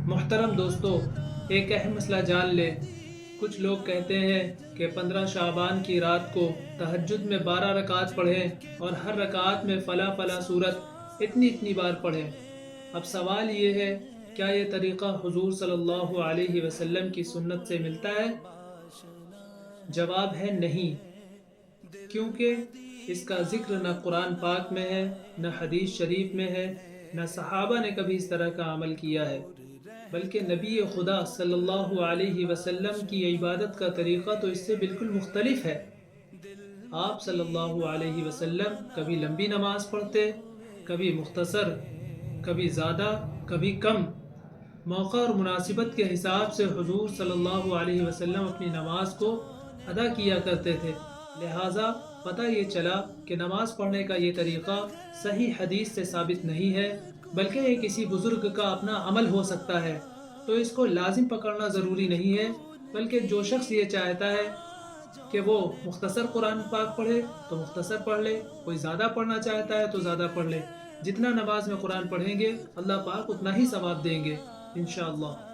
محترم دوستو، ایک اہم مسئلہ جان لیں۔ کچھ لوگ کہتے ہیں کہ 15 شعبان کی رات کو تہجد میں 12 رکعات پڑھیں اور ہر رکعت میں فلاں فلاں صورت اتنی بار پڑھیں۔ اب سوال یہ ہے، کیا یہ طریقہ حضور صلی اللہ علیہ وسلم کی سنت سے ملتا ہے؟ جواب ہے نہیں، کیونکہ اس کا ذکر نہ قرآن پاک میں ہے، نہ حدیث شریف میں ہے، نہ صحابہ نے کبھی اس طرح کا عمل کیا ہے۔ بلکہ نبی خدا صلی اللہ علیہ وسلم کی عبادت کا طریقہ تو اس سے بالکل مختلف ہے۔ آپ صلی اللہ علیہ وسلم کبھی لمبی نماز پڑھتے، کبھی مختصر، کبھی زیادہ، کبھی کم۔ موقع اور مناسبت کے حساب سے حضور صلی اللہ علیہ وسلم اپنی نماز کو ادا کیا کرتے تھے۔ لہٰذا پتہ یہ چلا کہ نماز پڑھنے کا یہ طریقہ صحیح حدیث سے ثابت نہیں ہے، بلکہ یہ کسی بزرگ کا اپنا عمل ہو سکتا ہے۔ تو اس کو لازم پکڑنا ضروری نہیں ہے، بلکہ جو شخص یہ چاہتا ہے کہ وہ مختصر قرآن پاک پڑھے تو مختصر پڑھ لے، کوئی زیادہ پڑھنا چاہتا ہے تو زیادہ پڑھ لے۔ جتنا نماز میں قرآن پڑھیں گے اللہ پاک اتنا ہی ثواب دیں گے انشاءاللہ۔